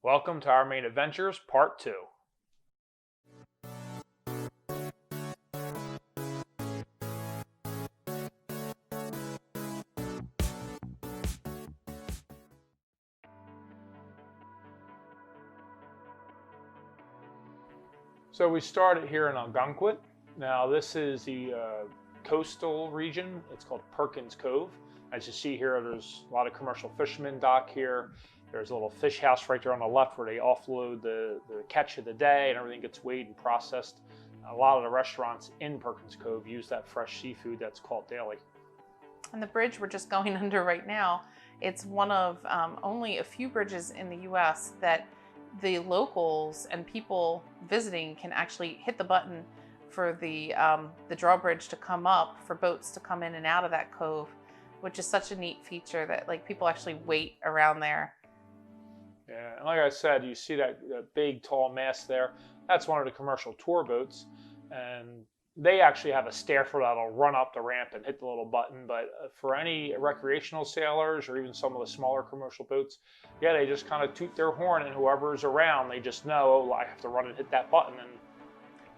Welcome to our Maine Adventures, Part 2. So we started here in Ogunquit. Now this is the coastal region. It's called Perkins Cove. As you see here, there's a lot of commercial fishermen dock here. There's a little fish house right there on the left where they offload the catch of the day and everything gets weighed and processed. A lot of the restaurants in Perkins Cove use that fresh seafood that's caught daily. And the bridge we're just going under right now, it's one of only a few bridges in the US that the locals and people visiting can actually hit the button for the drawbridge to come up, for boats to come in and out of that cove, which is such a neat feature that like people actually wait around there. Yeah, and like I said, you see that big tall mast there. That's one of the commercial tour boats, and they actually have a staffer that'll run up the ramp and hit the little button. But for any recreational sailors or even some of the smaller commercial boats, yeah, they just kind of toot their horn, and whoever's around, they just know, oh, I have to run and hit that button. And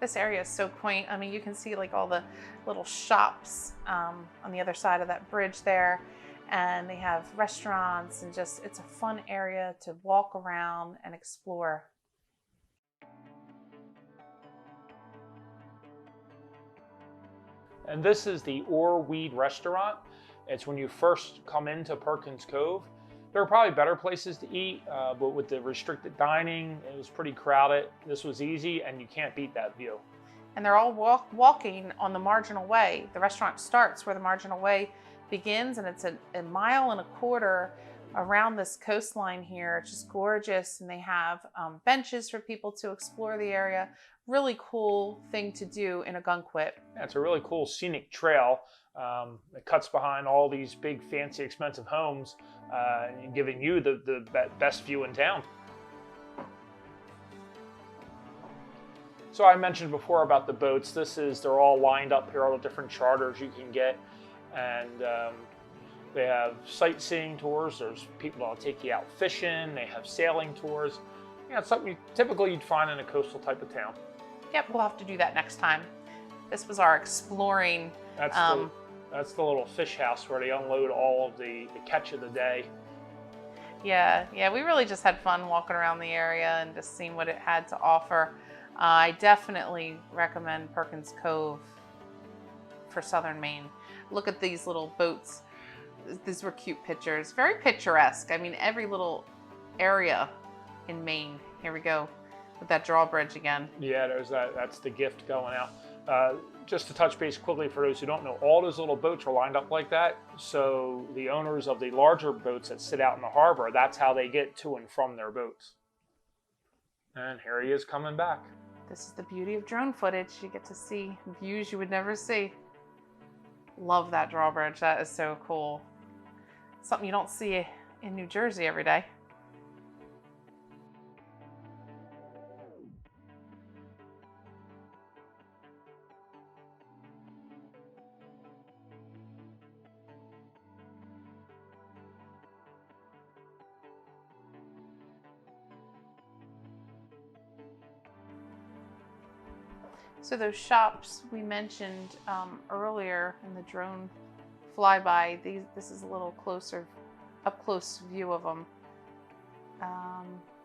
this area is so quaint. I mean, you can see like all the little shops on the other side of that bridge there. And they have restaurants and just, it's a fun area to walk around and explore. And this is the Weed Restaurant. It's when you first come into Perkins Cove. There are probably better places to eat, but with the restricted dining, it was pretty crowded. This was easy, and you can't beat that view. And they're all walking on the marginal way. The restaurant starts where the marginal way begins, and it's a 1.25 miles around this coastline here. It's just gorgeous, and they have benches for people to explore the area. Really cool thing to do in Ogunquit. Yeah, it's a really cool scenic trail. It cuts behind all these big, fancy, expensive homes, and giving you the best view in town. So I mentioned before about the boats. They're all lined up here, all the different charters you can get. And they have sightseeing tours. There's people that'll take you out fishing. They have sailing tours. Yeah, it's something typically you'd find in a coastal type of town. Yep, we'll have to do that next time. This was our exploring. That's the little fish house where they unload all of the catch of the day. Yeah, we really just had fun walking around the area and just seeing what it had to offer. I definitely recommend Perkins Cove for southern Maine. Look at these little boats. These were cute pictures. Very picturesque. I mean, every little area in Maine. Here we go with that drawbridge again. Yeah, there's that. That's the gift going out. Just to touch base quickly for those who don't know, all those little boats are lined up like that. So the owners of the larger boats that sit out in the harbor, that's how they get to and from their boats. And here he is coming back. This is the beauty of drone footage. You get to see views you would never see. Love that drawbridge. That is so cool. Something you don't see in New Jersey every day. So those shops we mentioned earlier in the drone flyby, this is a little closer, up close view of them.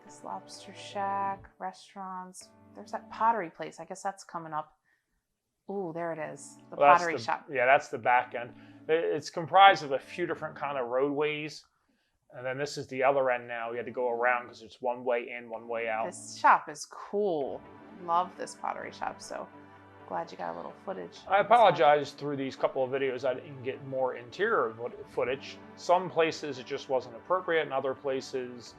This lobster shack, restaurants. There's that pottery place. I guess that's coming up. Ooh, there it is, the pottery shop. Yeah, that's the back end. It's comprised of a few different kind of roadways. And then this is the other end now. We had to go around because it's one way in, one way out. This shop is cool. Love this pottery shop, so glad you got a little footage. I apologize through these couple of videos I didn't get more interior footage. Some places it just wasn't appropriate, and other places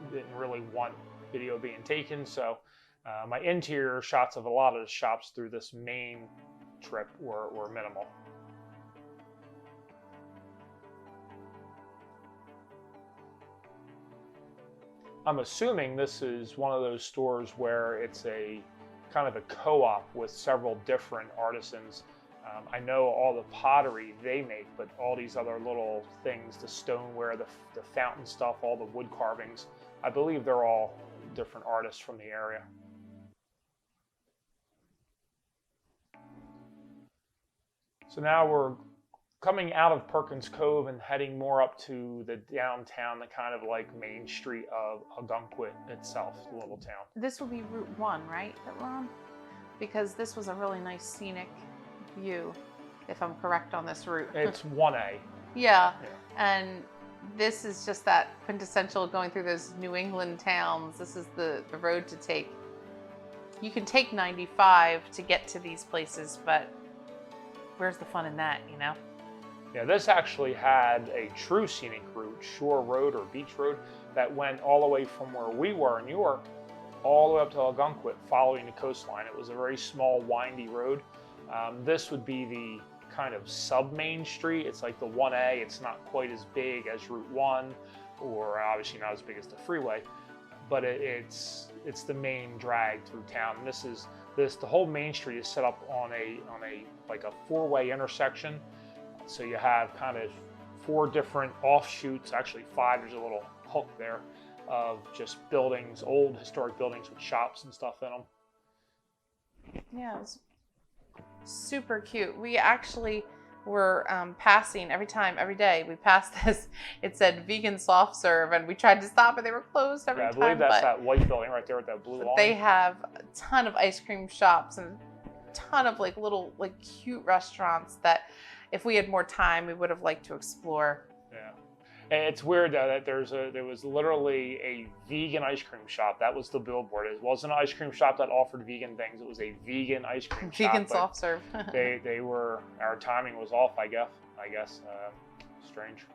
didn't really want video being taken. So my interior shots of a lot of the shops through this Maine trip were minimal. I'm assuming this is one of those stores where it's a kind of a co-op with several different artisans I know all the pottery they make, but all these other little things, the stoneware, the fountain stuff, all the wood carvings, I believe they're all different artists from the area. So now we're coming out of Perkins Cove and heading more up to the downtown, the kind of like main street of Ogunquit itself, the little town. This will be Route 1, right, that we're on? Because this was a really nice scenic view, if I'm correct on this route. It's 1A. Yeah, and this is just that quintessential going through those New England towns. This is the road to take. You can take 95 to get to these places, but where's the fun in that, you know? Yeah, this actually had a true scenic route, shore road or beach road, that went all the way from where we were in York all the way up to Ogunquit, following the coastline. It was a very small, windy road. This would be the kind of sub-main street. It's like the 1A. It's not quite as big as Route 1, or obviously not as big as the freeway, but it's the main drag through town. And the whole main street is set up on a like a four-way intersection. So you have kind of 4 different offshoots, actually 5. There's a little hook there of just buildings, old historic buildings with shops and stuff in them. Yeah, it was super cute. We actually were passing every day we passed this. It said vegan soft serve, and we tried to stop, but they were closed every time. I believe that's that white building right there with that blue line. They have a ton of ice cream shops and a ton of like little like cute restaurants that if we had more time, we would have liked to explore. Yeah. And it's weird though that there was literally a vegan ice cream shop. That was the billboard. It wasn't an ice cream shop that offered vegan things. It was a vegan ice cream shop. Vegan soft serve. Our timing was off, I guess. Strange.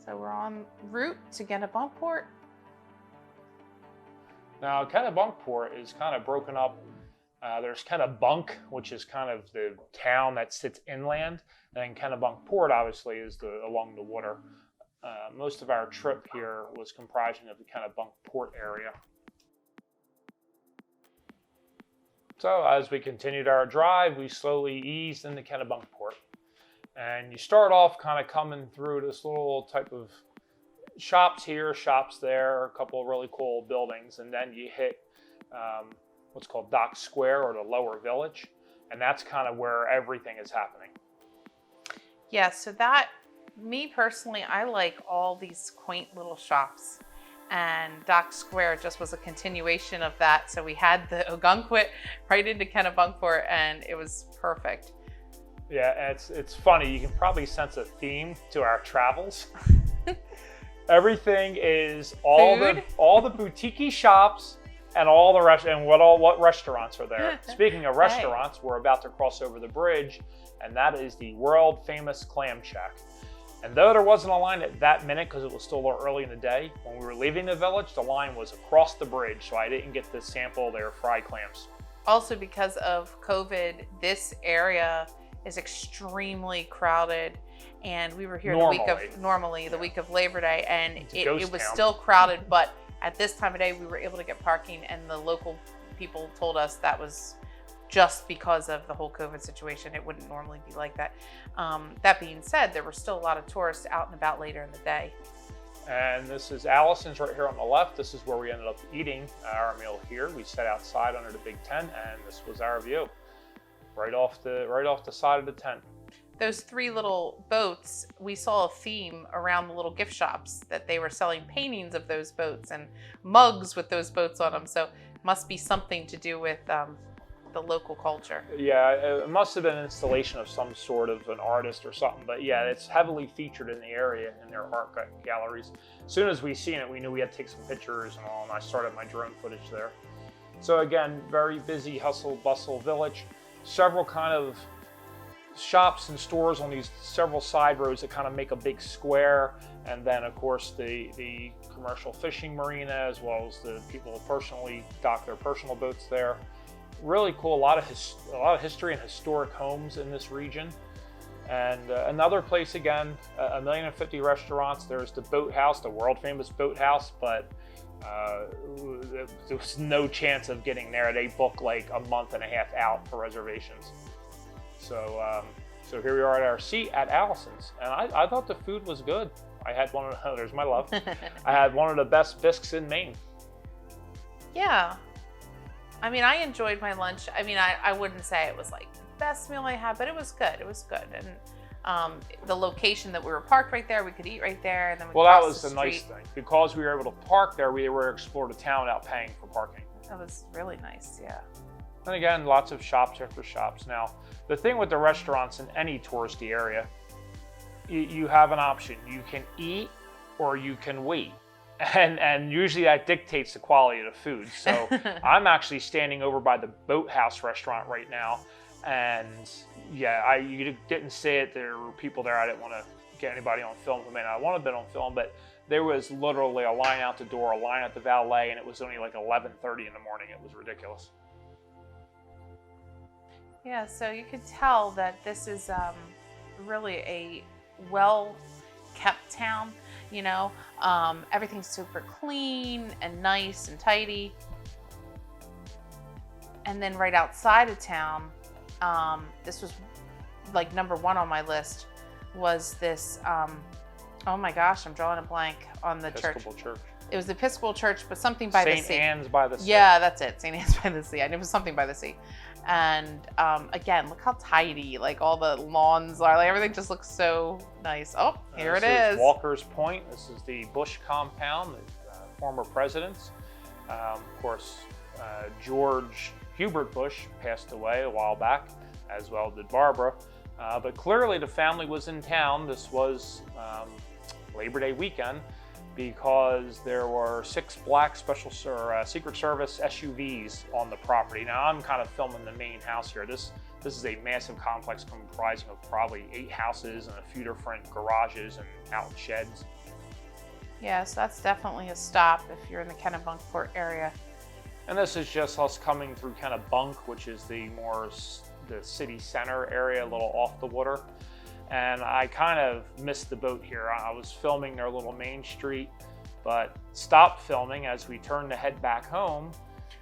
So we're en route to Kennebunkport. Now, Kennebunkport is kind of broken up. There's Kennebunk, which is kind of the town that sits inland, and then Kennebunkport obviously is along the water. Most of our trip here was comprising of the Kennebunkport area. So as we continued our drive, we slowly eased into Kennebunkport. And you start off kind of coming through this little type of shops here, shops there, a couple of really cool buildings, and then you hit what's called Dock Square, or the lower village, and that's kind of where everything is happening. Yeah, so me personally, I like all these quaint little shops, and Dock Square just was a continuation of that. So we had the Ogunquit right into Kennebunkport, and it was perfect. Yeah, it's funny. You can probably sense a theme to our travels. Everything is all the boutique shops. And all the what restaurants are there? Speaking of restaurants, we're about to cross over the bridge, and that is the world famous Clam Shack. And though there wasn't a line at that minute because it was still a little early in the day, when we were leaving the village, the line was across the bridge, so I didn't get to sample their fried clams. Also, because of COVID, this area is extremely crowded, and we were here the week of Labor Day, and it was still crowded, but at this time of day, we were able to get parking, and the local people told us that was just because of the whole COVID situation. It wouldn't normally be like that. That being said, there were still a lot of tourists out and about later in the day. And this is Allison's right here on the left. This is where we ended up eating our meal here. We sat outside under the big tent, and this was our view, right off the side of the tent. Those 3 little boats, we saw a theme around the little gift shops that they were selling paintings of those boats and mugs with those boats on them. So it must be something to do with the local culture. Yeah, it must have been an installation of some sort of an artist or something. But yeah, it's heavily featured in the area in their art galleries. As soon as we seen it, we knew we had to take some pictures and all, and I started my drone footage there. So again, very busy, hustle, bustle village. Several kind of shops and stores on these several side roads that kind of make a big square, and then of course the commercial fishing marina, as well as the people who personally dock their personal boats there. Really cool. A lot of history and historic homes in this region. And another place, again, 1,050,000 restaurants. There's the Boathouse, the world famous Boathouse, but there was no chance of getting there. They book like a month and a half out for reservations. So here we are at our seat at Allison's, and I thought the food was good. I had one of there's my love. I had one of the best bisques in Maine. Yeah. I mean, I enjoyed my lunch. I mean, I wouldn't say it was like the best meal I had, but it was good. It was good. And the location that we were parked right there, we could eat right there. And then that was the nice thing. Because we were able to park there, we were able to explore the town without paying for parking. That was really nice, yeah. And again, lots of shops after shops. Now, the thing with the restaurants in any touristy area, you have an option. You can eat or you can wait. And usually that dictates the quality of the food. So I'm actually standing over by the Boathouse restaurant right now. And yeah, you didn't see it. There were people there. I didn't want to get anybody on film who may not want to be on film, but there was literally a line out the door, a line at the valet, and it was only like 11:30 in the morning. It was ridiculous. Yeah, so you could tell that this is really a well-kept town, you know. Everything's super clean and nice and tidy. And then right outside of town, this was like number one on my list, was this, oh my gosh, I'm drawing a blank on the Episcopal church. It was the Episcopal church, but something by the sea. St. Anne's by the sea. Yeah, that's it. St. Anne's by the sea. And it was something by the sea. And again, look how tidy, like all the lawns are. Like everything just looks so nice. Oh, here it is. Walker's Point. This is the Bush compound, the former presidents. Of course, George Hubert Bush passed away a while back, as well did Barbara. But clearly the family was in town. This was Labor Day weekend, because there were 6 black Secret Service SUVs on the property. Now I'm kind of filming the main house here. This is a massive complex comprising of probably 8 houses and a few different garages and out sheds. Yeah, so that's definitely a stop if you're in the Kennebunkport area. And this is just us coming through Kennebunk, which is the city center area, a little off the water. And I kind of missed the boat here. I was filming their little main street, but stopped filming as we turned to head back home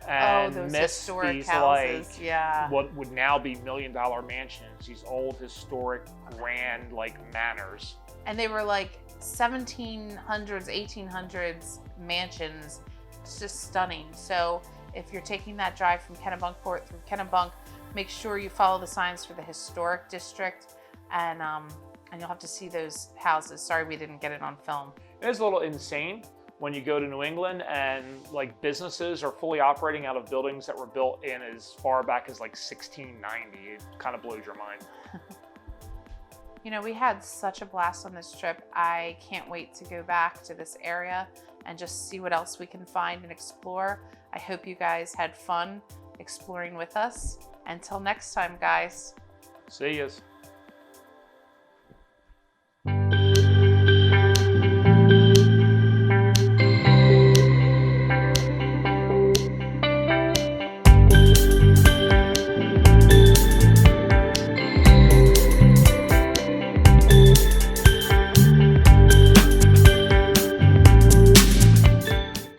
and missed these houses. What would now be $1 million mansions, these old historic grand manors. And they were like 1700s, 1800s mansions. It's just stunning. So if you're taking that drive from Kennebunkport through Kennebunk, make sure you follow the signs for the historic district. And you'll have to see those houses. Sorry we didn't get it on film. It is a little insane when you go to New England and businesses are fully operating out of buildings that were built in as far back as 1690. It kind of blows your mind. You know, we had such a blast on this trip. I can't wait to go back to this area and just see what else we can find and explore. I hope you guys had fun exploring with us. Until next time, guys. See yous.